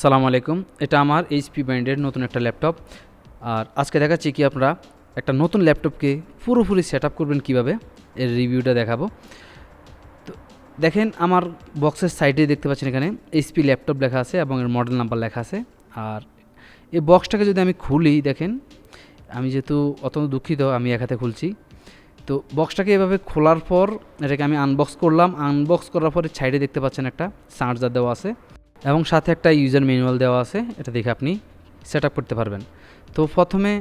সালামু আলাইকুম। এটা আমার এইচপি ব্র্যান্ডের নতুন একটা ল্যাপটপ। আর আজকে দেখাচ্ছি কি আপনারা একটা নতুন ল্যাপটপকে পুরোপুরি সেট আপ করবেন কীভাবে, এর রিভিউটা দেখাবো। তো দেখেন আমার বক্সের সাইডে দেখতে পাচ্ছেন এখানে এইচপি ল্যাপটপ লেখা আছে এবং এর মডেল নাম্বার লেখা আছে। আর এই বক্সটাকে যদি আমি খুলি, দেখেন আমি যেহেতু অত্যন্ত দুঃখিত, আমি এক হাতে খুলছি। তো বক্সটাকে এভাবে খোলার পর এটাকে আমি আনবক্স করলাম। আনবক্স করার পরে সাইডে দেখতে পাচ্ছেন একটা চার্জার দেওয়া আছে এবং সাথে একটা ইউজার ম্যানুয়াল দেওয়া আছে। এটা দেখে আপনি সেট আপ করতে পারবেন। তো প্রথমে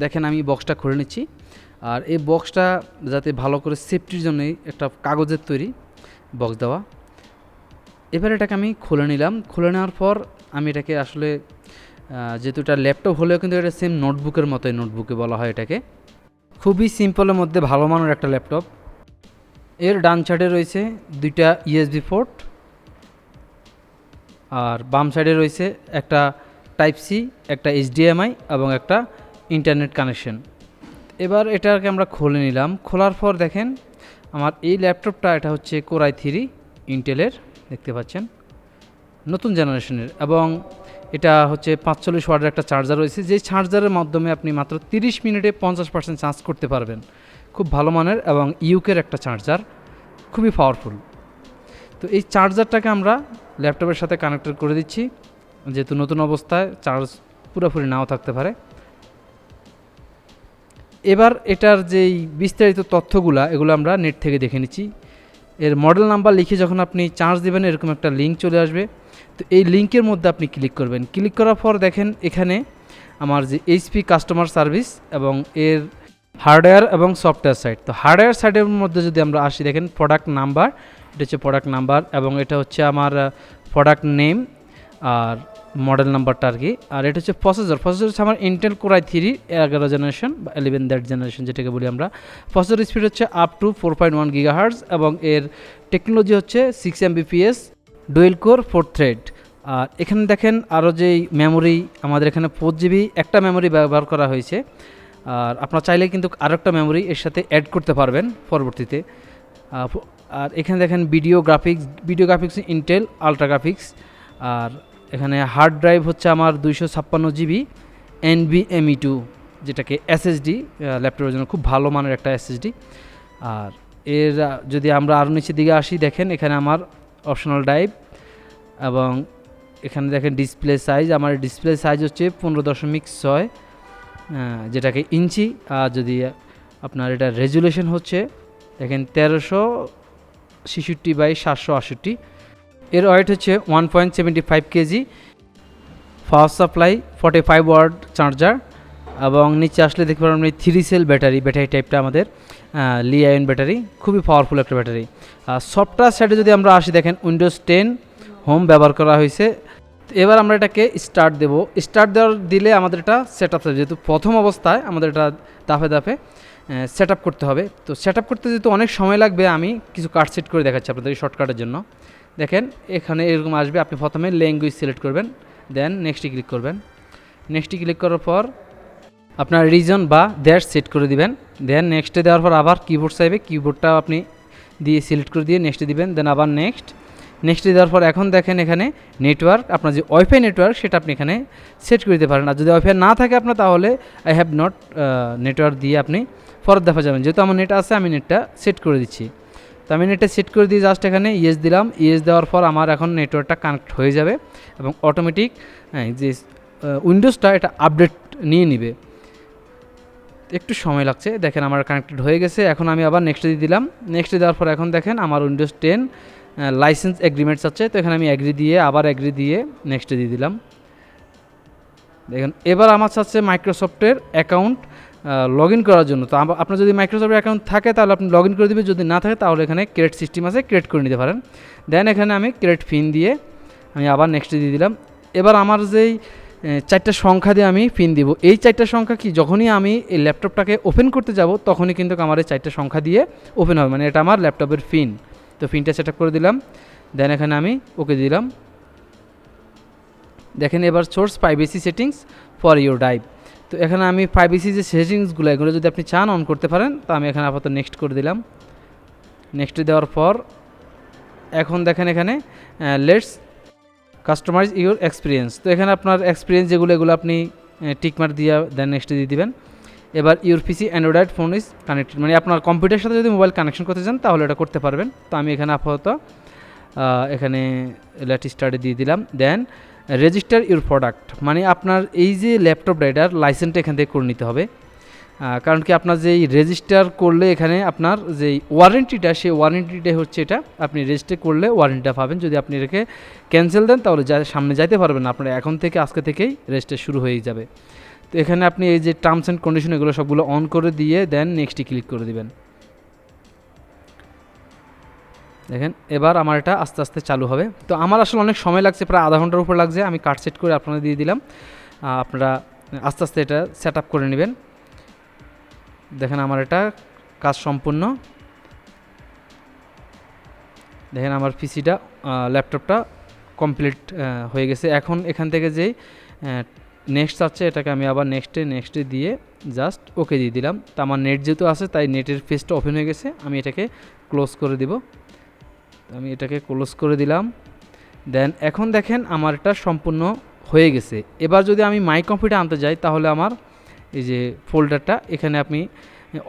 দেখেন আমি বক্সটা খুলে নিচ্ছি। আর এই বক্সটা যাতে ভালো করে সেফটির জন্যই একটা কাগজের তৈরি বক্স দেওয়া। এবার এটাকে আমি খুলে নিলাম। খুলে নেওয়ার পর আমি এটাকে আসলে যেহেতু এটা ল্যাপটপ হলেও কিন্তু এটা সেম নোটবুকের মতোই, নোটবুকে বলা হয় এটাকে। খুবই সিম্পলের মধ্যে ভালো মানের একটা ল্যাপটপ। এর ডান সাইডে রয়েছে দুইটা ইউএসবি পোর্ট, আর বাম সাইডে রয়েছে একটা টাইপ সি, একটা এইচডিএমআই এবং একটা ইন্টারনেট কানেকশন। এবার এটাকে আমরা খুলে নিলাম। খোলার পর দেখেন আমার এই ল্যাপটপটা, এটা হচ্ছে কোর i3 ইন্টেলের, দেখতে পাচ্ছেন নতুন জেনারেশনের, এবং এটা হচ্ছে 45 ওয়াটের একটা চার্জার রয়েছে, যেই চার্জারের মাধ্যমে আপনি মাত্র 30 মিনিটে 50% চার্জ করতে পারবেন। খুব ভালো মানের এবং ইউকের একটা চার্জার, খুবই পাওয়ারফুল। তো এই চার্জারটাকে আমরা ল্যাপটপের সাথে কানেক্টেড করে দিচ্ছি, যেহেতু নতুন অবস্থায় চার্জ পুরোপুরি নাও থাকতে পারে। এবার এটার যেই বিস্তারিত তথ্যগুলো, এগুলো আমরা নেট থেকে দেখে নিচ্ছি। এর মডেল নাম্বার লিখে যখন আপনি চার্জ দেবেন, এরকম একটা লিঙ্ক চলে আসবে। তো এই লিঙ্কের মধ্যে আপনি ক্লিক করবেন। ক্লিক করার পর দেখেন এখানে আমার যে এইচপি কাস্টমার সার্ভিস এবং এর হার্ডওয়্যার এবং সফটওয়্যার সাইড। তো হার্ডওয়্যার সাইডের মধ্যে যদি আমরা আসি, দেখেন প্রোডাক্ট নাম্বার, এটা হচ্ছে প্রোডাক্ট নাম্বার, এবং এটা হচ্ছে আমার প্রোডাক্ট নেম আর মডেল নাম্বারটা আর কি। আর এটা হচ্ছে প্রসেসর হচ্ছে আমার ইন্টেল কোর i3 11 জেনারেশন বা 11 দ্যাট জেনারেশন যেটাকে বলি আমরা। প্রসেসর স্পিড হচ্ছে আপ টু 4.1 গিগাহার্টজ এবং এর টেকনোলজি হচ্ছে 6 Mbps ডুয়েল কোর 4 থ্রেড। আর এখানে দেখেন আরও যেই মেমোরি, আমাদের এখানে 4GB একটা মেমোরি ব্যবহার করা হয়েছে। আর আপনারা চাইলে কিন্তু আরেকটা মেমোরি এর সাথে অ্যাড করতে পারবেন পরবর্তীতে। আর এখানে দেখেন video graphics Intel ultra graphics. আর এখানে হার্ড ড্রাইভ হচ্ছে আমার 256GB NVMe2, যেটাকে এসএসডি, ল্যাপটপের জন্য খুব ভালো মানের একটা এসএসডি। আর এর যদি আমরা আরও নিচের দিকে আসি, দেখেন এখানে আমার অপশনাল ড্রাইভ, এবং এখানে দেখেন ডিসপ্লে সাইজ, আমার ডিসপ্লে সাইজ হচ্ছে 15.6, যেটাকে ইঞ্চি। আর যদি আপনার এটা রেজুলেশন হচ্ছে দেখেন 1366/768। এর ওয়েট হচ্ছে 1.75 KG, power supply 45 watt charger, এবং নিচে আসলে দেখতে পারেন 3 সেল ব্যাটারি টাইপটা আমাদের লি আয়ন ব্যাটারি, খুবই পাওয়ারফুল একটা ব্যাটারি। সফটওয়্যার সাইডে যদি আমরা আসি, দেখেন উইন্ডোজ 10 হোম ব্যবহার করা হয়েছে। এবার আমরা এটাকে স্টার্ট দেব। স্টার্ট দিলে আমাদের এটা সেট আপ, যেহেতু প্রথম অবস্থায় আমাদের এটা দাফে দাফে সেট আপ করতে হবে। তো সেট আপ করতে যেহেতু অনেক সময় লাগবে, আমি কিছু কাট সেট করে দেখাচ্ছি আপনাদের শর্টকাটের জন্য। দেখেন এখানে এরকম আসবে, আপনি প্রথমে ল্যাঙ্গুয়েজ সিলেক্ট করবেন, দেন নেক্সটে ক্লিক করবেন। নেক্সটে ক্লিক করার পর আপনার রিজন বা দেশ সেট করে দিবেন। দেন নেক্সটে দেওয়ার পর আবার কিবোর্ড চাইবে, কিবোর্ডটা আপনি দিয়ে সিলেক্ট করে দিয়ে নেক্সটে দিবেন, দেন আবার নেক্সটে দেওয়ার পর এখন দেখেন এখানে নেটওয়ার্ক, আপনার যে ওয়াইফাই নেটওয়ার্ক সেটা আপনি এখানে সেট করে দিতে পারেন। আর যদি ওয়াইফাই না থাকে আপনার, তাহলে আই হ্যাভ নট নেটওয়ার্ক দিয়ে আপনি পরের দেখা যাবেন। যেহেতু আমার নেট আছে, আমি নেটটা সেট করে দিচ্ছি। তো আমি নেটটা সেট করে দিয়ে জাস্ট এখানে ইয়েস দিলাম। ইয়েস দেওয়ার পর আমার এখন নেটওয়ার্কটা কানেক্ট হয়ে যাবে এবং অটোমেটিক যে উইন্ডোজটা এটা আপডেট নিয়ে নিবে। একটু সময় লাগছে, দেখেন আমার কানেক্টেড হয়ে গেছে। এখন আমি আবার নেক্সটে দিয়ে দিলাম। নেক্সটে দেওয়ার পর এখন দেখেন আমার উইন্ডোজ 10 লাইসেন্স এগ্রিমেন্টস আছে। তো এখানে আমি অ্যাগ্রি দিয়ে আবার অ্যাগ্রি দিয়ে নেক্সটে দিয়ে দিলাম। দেখেন এবার আমার চাচ্ছে মাইক্রোসফটের অ্যাকাউন্ট লগ ইন করার জন্য। তো আপনার যদি মাইক্রোসফটের অ্যাকাউন্ট থাকে তাহলে আপনি লগ ইন করে দেবেন, যদি না থাকে তাহলে এখানে ক্রিয়েট সিস্টেম আছে, ক্রিয়েট করে নিতে পারেন। দেন এখানে আমি ক্রিয়েট পিন দিয়ে আমি আবার নেক্সটে দিয়ে দিলাম। এবার আমার যেই 4টা সংখ্যা দিয়ে আমি পিন দিব, এই 4টা সংখ্যা কি যখনই আমি এই ল্যাপটপটাকে ওপেন করতে যাব তখনই কিন্তু আমার এই 4টা সংখ্যা দিয়ে ওপেন হবে, মানে এটা আমার ল্যাপটপের পিন। তো পিনটা সেট আপ করে দিলাম, দেন এখানে আমি ওকে দিলাম। দেখেন এবার source privacy settings for your drive. তো এখানে আমি প্রাইভেসি যে সেটিংসগুলো, এগুলো যদি আপনি চান অন করতে পারেন। তো আমি এখানে আপাতত নেক্সট করে দিলাম। নেক্সট দেওয়ার পর এখন দেখেন এখানে লেটস কাস্টমাইজ ইউর এক্সপিরিয়েন্স। তো এখানে আপনার এক্সপিরিয়েন্স যেগুলো এগুলো আপনি টিকমার্ক দিয়ে দেন নেক্সটে দিয়ে দিবেন। এবার your PC Android phone is connected, মানে আপনার কম্পিউটারের সাথে যদি মোবাইল কানেকশন করতে চান তাহলে এটা করতে পারবেন। তো আমি এখানে আপাতত এখানে লেট স্টার্টে দিয়ে দিলাম। দেন রেজিস্টার ইউর প্রোডাক্ট, মানে আপনার এই যে ল্যাপটপ রাইডার লাইসেন্সটা এখান থেকে করে নিতে হবে। কারণ কি আপনার যেই রেজিস্টার করলে এখানে আপনার যেই ওয়ারেন্টিটা, সেই ওয়ারেন্টিটাই হচ্ছে এটা, আপনি রেজিস্টার করলে ওয়ারেন্টিটা পাবেন। যদি আপনি এটাকে ক্যান্সেল দেন তাহলে সামনে যাইতে পারবেন না, আপনার এখন থেকে আজকে থেকেই রেজিস্টার শুরু হয়ে যাবে। তো এখানে আপনি এই যে টার্মস অ্যান্ড কন্ডিশন এগুলো সবগুলো অন করে দিয়ে দেন নেক্সটে ক্লিক করে দিবেন। দেখেন এবার আমার এটা আস্তে আস্তে চালু হবে। তো আমার আসলে অনেক সময় লাগছে, প্রায় আধা ঘন্টার উপর লাগছে। আমি কাট সেট করে আপনারা দিয়ে দিলাম, আপনারা আস্তে আস্তে এটা সেট আপ করে নেবেন। দেখেন আমার এটা কাজ সম্পূর্ণ। দেখেন আমার পিসিটা ল্যাপটপটা কমপ্লিট হয়ে গেছে। এখন এখান থেকে যেই নেক্সট আছে এটাকে আমি আবার নেক্সটে দিয়ে জাস্ট ওকে দিয়ে দিলাম। তো আমার নেট যেহেতু আছে তাই নেটের পেজটা ওপেন হয়ে গেছে, আমি এটাকে ক্লোজ করে দিব। আমি এটাকে ক্লোজ করে দিলাম। দেন এখন দেখেন আমার এটা সম্পূর্ণ হয়ে গেছে। এবার যদি আমি মাই কম্পিউটার আনতে যাই তাহলে আমার এই যে ফোল্ডারটা, এখানে আপনি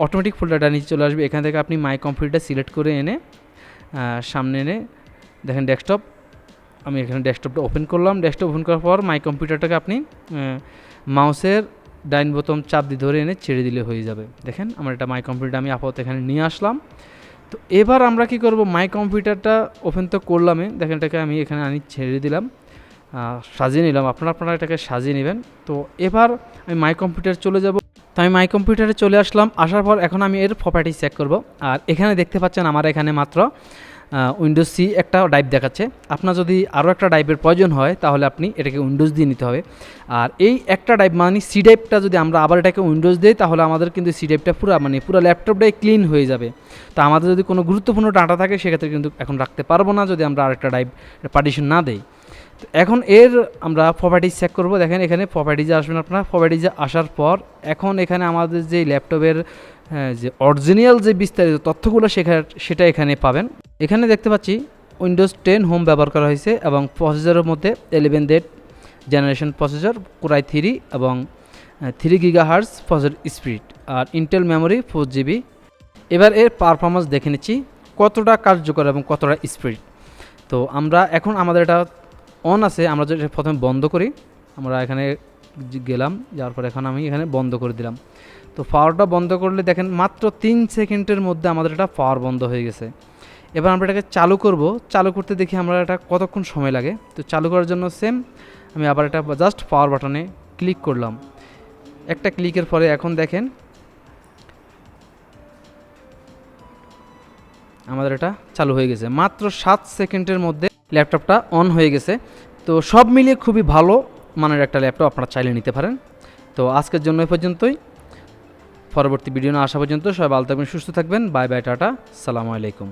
অটোমেটিক ফোল্ডারটা নিচে চলে আসবে। এখান থেকে আপনি মাই কম্পিউটার সিলেক্ট করে এনে সামনে এনে দেখেন ডেস্কটপ, আমি এখানে ডেস্কটপটা ওপেন করলাম। ডেস্কটপ ওপেন করার পর মাই কম্পিউটারটাকে আপনি মাউসের ডাইন বোতাম চাপ দিয়ে ধরে এনে ছেড়ে দিলে হয়ে যাবে। দেখেন আমার এটা মাই কম্পিউটার আমি আপাতত এখানে নিয়ে আসলাম। তো এবার আমরা কি করব, মাই কম্পিউটারটা ওপেন তো করলামই, দেখেন এটাকে আমি এখানে আনি ছেড়ে দিলাম, সাজিয়ে নিলাম। আপনারা এটাকে সাজিয়ে নেবেন। তো এবার আমি মাই কম্পিউটার চলে যাব। তো আমি মাই কম্পিউটারে চলে আসলাম। আসার পর এখন আমি এর প্রপার্টি চেক করব। আর এখানে দেখতে পাচ্ছেন আমার এখানে মাত্র উইন্ডোজ সি একটা ড্রাইভ দেখাচ্ছে। আপনার যদি আরও একটা ড্রাইভের প্রয়োজন হয় তাহলে আপনি এটাকে উইন্ডোজ দিয়ে নিতে হবে। আর এই একটা ড্রাইভ মানে সি ড্রাইভটা যদি আমরা আবার এটাকে উইন্ডোজ দিই তাহলে আমাদের কিন্তু সি ড্রাইভটা পুরো ল্যাপটপটাই ক্লিন হয়ে যাবে। তো আমাদের যদি কোনো গুরুত্বপূর্ণ ডাটা থাকে সেক্ষেত্রে কিন্তু এখন রাখতে পারবো না যদি আমরা আরেকটা ড্রাইভ পার্টিশন না দেই। তো এখন এর আমরা প্রপার্টিজ চেক করব। দেখেন এখানে প্রপার্টিজে আসবেন আপনারা। প্রপার্টিজে আসার পর এখন এখানে আমাদের যে ল্যাপটপের যে অরিজিনাল যে বিস্তারিত তথ্যগুলো সেটা এখানে পাবেন। এখানে দেখতে পাচ্ছি উইন্ডোজ 10 হোম ব্যবহার করা হয়েছে এবং প্রসেসরের মধ্যে 11th generation processor, core i3 এবং 3 GHz প্রসেসর স্পিড, আর ইন্টেল মেমোরি 4 GB। এবার এর পারফরমেন্স দেখে নিচ্ছি কতটা কার্যকর এবং কতটা স্পিড। তো আমরা এখন আমাদের এটা অন আছে, আমরা যদি প্রথমে বন্ধ করি, আমরা এখানে গেলাম, যাওয়ার পর এখন আমি এখানে বন্ধ করে দিলাম। তো পাওয়ারটা বন্ধ করলে দেখেন মাত্র 3 সেকেন্ডের মধ্যে আমাদের এটা পাওয়ার বন্ধ হয়ে গেছে। এবার আমরা এটাকে চালু করব। চালু করতে দেখি আমরা এটা কতক্ষণ সময় লাগে। তো চালু করার জন্য সেম আমি আবার এটা জাস্ট পাওয়ার বাটনে ক্লিক করলাম। একটা ক্লিকের পরে এখন দেখেন আমাদের এটা চালু হয়ে গেছে। মাত্র 7 সেকেন্ডের মধ্যে ল্যাপটপটা অন হয়ে গেছে। তো সব মিলিয়ে খুবই ভালো মানের একটা ল্যাপটপ, আপনারা চাইলে নিতে পারেন। তো আজকের জন্য এই পর্যন্তই। পরবর্তী ভিডিও না আসা পর্যন্ত সবাই ভালো থাকবেন, সুস্থ থাকবেন। বাই বাই, টাটা, আসসালামু আলাইকুম।